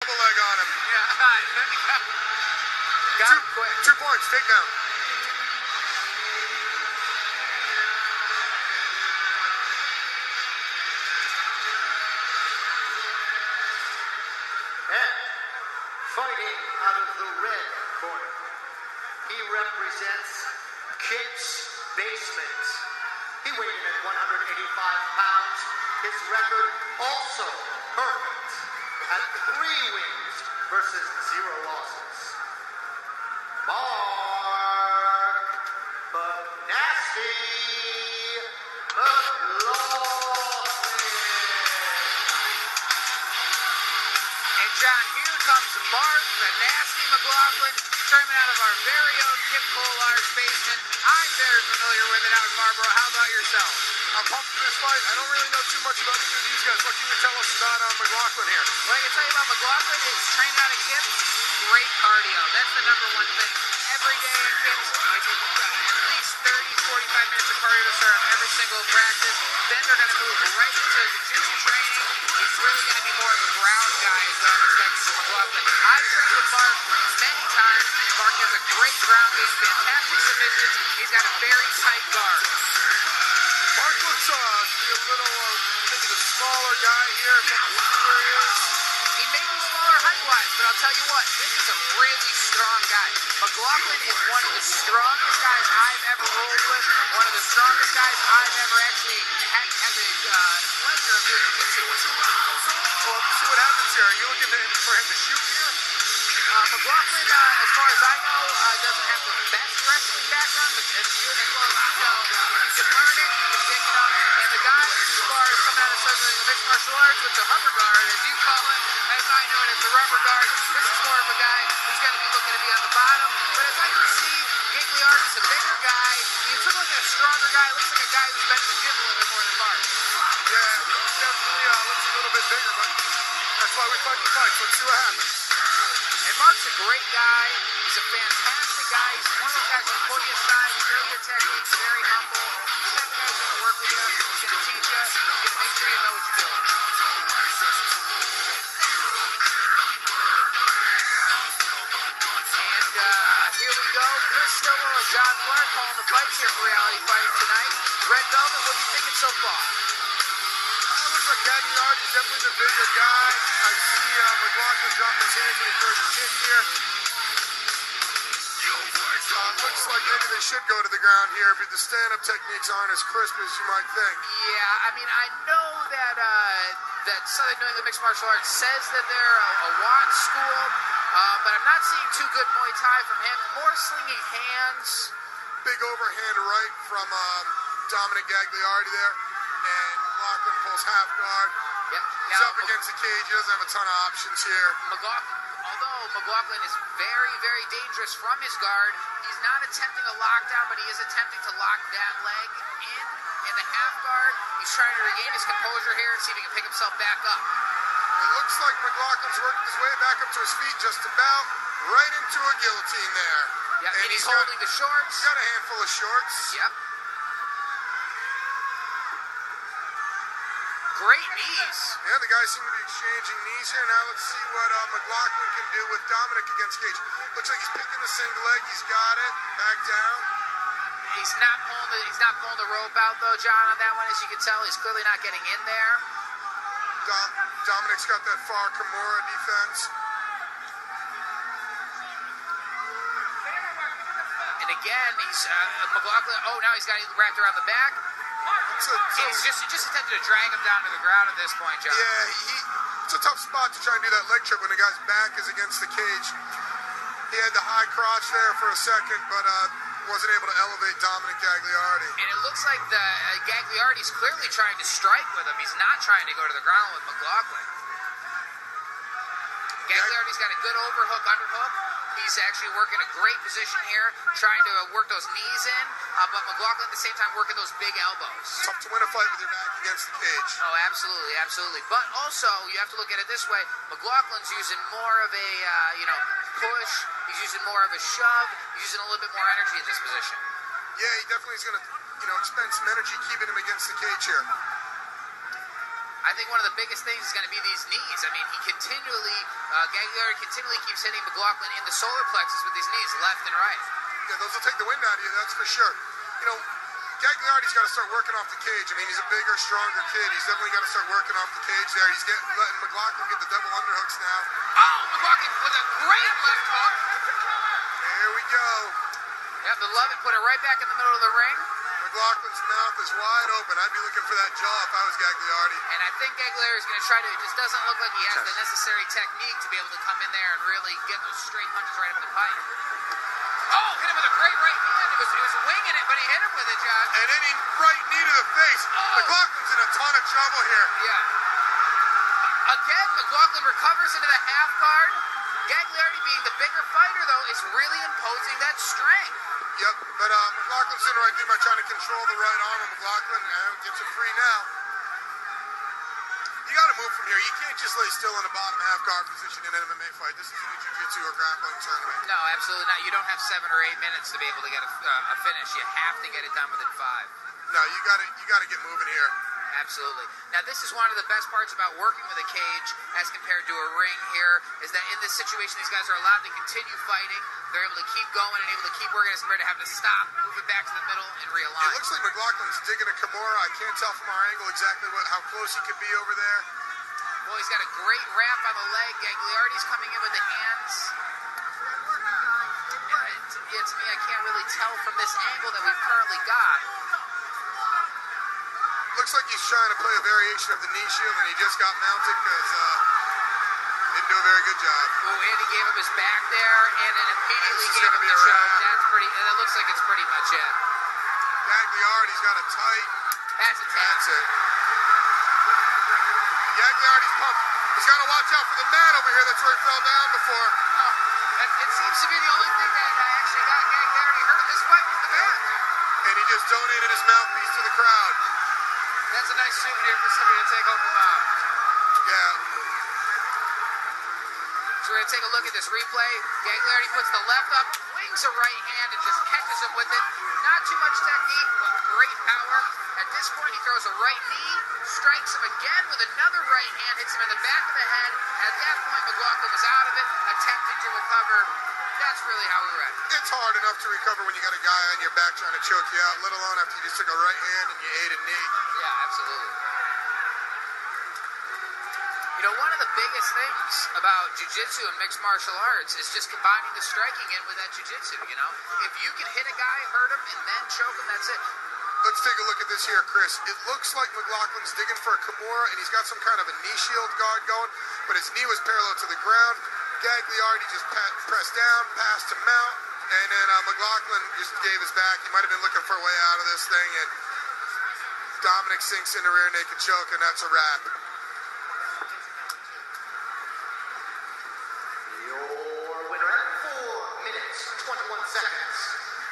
double leg on him. Yeah. Got him quick. 2 points, takedown. And fighting out of the red corner, he represents Kip's Basement. He weighed in at 185 pounds. His record also perfect at 3 wins versus 0 losses. Mark Nasty Mclaughlin. And John, here comes Mark the Nasty Mclaughlin, tournament out of our very own Kip Kolar's basement. I'm very familiar with it out in Marlboro. How about yourself? I'm pumped for this fight. I don't really know too much about either of these guys. What can you tell us about Mclaughlin here? What I can tell you about Mclaughlin is training out of Kip, great cardio. That's the number one thing. Every day at Kip's, at least 30, 45 minutes of cardio to start on every single practice. Then they're going to move right into jiu-jitsu training. He's really going to be more of a ground guy as well as Mclaughlin. I've trained with Mark many times. Mark has a great ground game, fantastic submissions. He's got a very tight guard. Mark looks to be a little, maybe the smaller guy here from where he is. He may be smaller height-wise, but I'll tell you what, this is a really strong guy. Mclaughlin is one of the strongest guys I've ever rolled with, one of the strongest guys I've ever actually had the pleasure of doing jiu-jitsu with. Well, let's see what happens here. Are you looking for him to shoot here? Mclaughlin, as far as I know, doesn't have the best wrestling background, but as well as you know, you can learn it, you can pick it up, and the guy, as far as coming out of Southern mixed martial arts with the rubber guard, as you call it, as I know it as the rubber guard, this is more of a guy who's going to be looking to be on the bottom, but as I can see, Gagliardi's a bigger guy. He looks like a stronger guy, looks like a guy who's been in the gym a little bit more than Mark. Yeah, definitely looks a little bit bigger, but that's why we fight the fights. Let's see what happens. And Mark's a great guy. He's a fantastic guy. He's one of those guys who'll pull you aside, show your techniques, very humble. He's the type of guy who's going to work with you, he's going to teach you, he's going to make sure you know what you're doing. And here we go. Chris Stillwell and John Clark calling the fights here for Reality Fighting tonight. Red Velvet, what are you thinking so far? Looks like Gagliardi's definitely the bigger guy. I see Mclaughlin dropping his hands when he throws his kick here. Looks like maybe they should go to the ground here, but the stand-up techniques aren't as crisp as you might think. Yeah, I mean, I know that that Southern New England Mixed Martial Arts says that they're a Watts school, but I'm not seeing too good Muay Thai from him. More slinging hands. Big overhand right from Domenic Gagliardi there, and Mclaughlin pulls half guard. Yep. He's up against the cage. He doesn't have a ton of options here. Although Mclaughlin is very, very dangerous from his guard, he's not attempting a lockdown, but he is attempting to lock that leg in the half guard. He's trying to regain his composure here and see if he can pick himself back up. It looks like Mclaughlin's working his way back up to his feet just about, right into a guillotine there. Yeah, and he's holding the shorts. He's got a handful of shorts. Yep. Great knees. Yeah, the guys seem to be exchanging knees here. Now let's see what Mclaughlin can do with Domenic against Cage. Looks like he's picking the single leg. He's got it. Back down. He's not pulling the rope out though, John, on that one. As you can tell, he's clearly not getting in there. Dominic's got that far Kimura defense. And again, he's Mclaughlin. Oh, now he's got it wrapped around the back. He's just attempted to drag him down to the ground at this point, John. Yeah, it's a tough spot to try and do that leg trip when the guy's back is against the cage. He had the high crotch there for a second, but wasn't able to elevate Domenic Gagliardi. And it looks like the Gagliardi's clearly trying to strike with him. He's not trying to go to the ground with Mclaughlin. Gagliardi's got a good overhook, underhook. He's actually working a great position here, trying to work those knees in, but Mclaughlin at the same time working those big elbows. Tough to win a fight with your back against the cage. Oh, absolutely, absolutely. But also, you have to look at it this way. Mclaughlin's using more of a, push. He's using more of a shove. He's using a little bit more energy in this position. Yeah, he definitely is going to, expend some energy keeping him against the cage here. I I think one of the biggest things is going to be these knees. I mean, Gagliardi continually keeps hitting Mclaughlin in the solar plexus with these knees, left and right. Yeah, those will take the wind out of you, that's for sure. You know, Gagliardi's got to start working off the cage. I mean, he's a bigger, stronger kid. He's definitely got to start working off the cage there. He's letting Mclaughlin get the double underhooks now. Oh, Mclaughlin with a great left hook. Here we go. Yeah, Beloved put it right back in the middle of the ring. McLaughlin's mouth is wide open. I'd be looking for that jaw if I was Gagliardi. And I think Gagliardi is going to try to, it just doesn't look like he has the necessary technique to be able to come in there and really get those straight punches right up the pipe. Oh, hit him with a great right hand. He was winging it, but he hit him with it, John. And then he right knee to the face. Oh. McLaughlin's in a ton of trouble here. Yeah. Again, McLaughlin recovers into the half guard. Gagliardi, being the bigger fighter, though, is really imposing that strength. Yep, but McLaughlin's doing the right thing by trying to control the right arm of McLaughlin and gets it free now. You got to move from here. You can't just lay still in a bottom half guard position in an MMA fight. This isn't a jiu-jitsu or grappling tournament. No, absolutely not. You don't have 7 or 8 minutes to be able to get a finish. You have to get it done within 5. No, you got to get moving here. Absolutely. Now, this is one of the best parts about working with a cage as compared to a ring here, is that in this situation, these guys are allowed to continue fighting. They're able to keep going and able to keep working as compared to having to stop, move it back to the middle, and realign. It looks like McLaughlin's digging a Kimura. I can't tell from our angle exactly how close he could be over there. Well, he's got a great wrap on the leg. Gagliardi's coming in with the hands. Yeah, to me, I can't really tell from this angle that we've currently got. Looks like he's trying to play a variation of the knee shield, and he just got mounted because didn't do a very good job. Oh, and he gave him his back there, and then immediately This is gave gonna him be the a choke. wrap. That's pretty. That looks like it's pretty much it. Gagliardi's got a tight. That's it. That's it. Gagliardi's pumped. He's got to watch out for the mat over here. That's where he fell down before. It seems to be the only thing that actually got Gagliardi hurt in this fight was the mat. And he just donated his mouthpiece to the crowd. That's a nice souvenir for somebody to take home from out. Yeah. So we're going to take a look at this replay. Gagliardi puts the left up, wings a right hand, and just catches him with it. Not too much technique, but great power. At this point, he throws a right knee, strikes him again with another right hand, hits him in the back of the head. At that point, Mclaughlin was out of it, attempting to recover. That's really how we read. It's hard enough to recover when you got a guy on your back trying to choke you out, let alone after you just took a right hand and you ate a knee. Yeah, absolutely. You know, one of the biggest things about jiu-jitsu and mixed martial arts is just combining the striking in with that jiu-jitsu, you know? If you can hit a guy, hurt him, and then choke him, that's it. Let's take a look at this here, Chris. It looks like McLaughlin's digging for a Kimura, and he's got some kind of a knee shield guard going, but his knee was parallel to the ground. Gagliardi just pressed down, passed him out, and then McLaughlin just gave his back. He might have been looking for a way out of this thing, and Domenic sinks in the rear naked choke, and that's a wrap. Your winner at 4 minutes, 21 seconds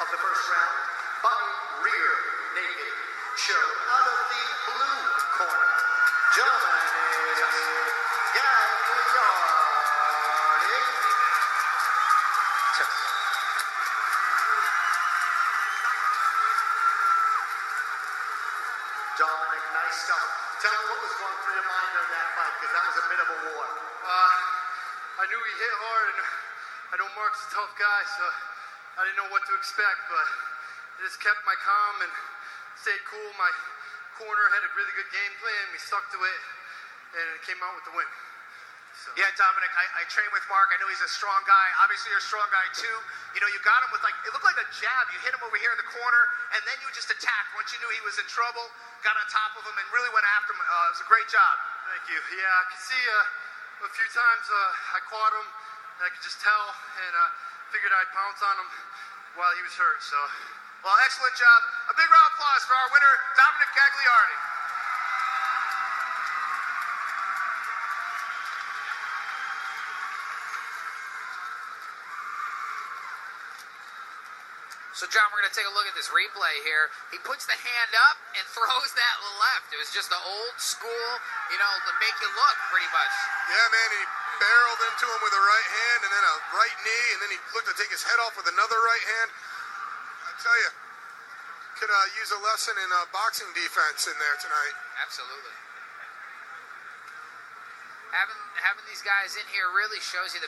of the first round by rear naked choke out of the blue corner, Domenic Gagliardi. Domenic, nice stuff. Tell me what was going through your mind during that fight, because that was a bit of a war. I knew he hit hard, and I know Mark's a tough guy, so I didn't know what to expect, but I just kept my calm and stayed cool. My corner had a really good game plan. We stuck to it, and it came out with the win. So. Yeah, Domenic, I train with Mark. I know he's a strong guy. Obviously, you're a strong guy, too. You know, you got him with, like, it looked like a jab. You hit him over here in the corner, and then you just attacked. Once you knew he was in trouble, got on top of him, and really went after him. It was a great job. Thank you. Yeah, I could see a few times I caught him, and I could just tell, and figured I'd pounce on him while he was hurt, so. Well, excellent job. A big round of applause for our winner, Domenic Gagliardi. So, John, we're going to take a look at this replay here. He puts the hand up and throws that left. It was just the old school, you know, to make you look, pretty much. Yeah, man, he barreled into him with a right hand and then a right knee, and then he looked to take his head off with another right hand. I tell you, could use a lesson in boxing defense in there tonight. Absolutely. having these guys in here really shows you the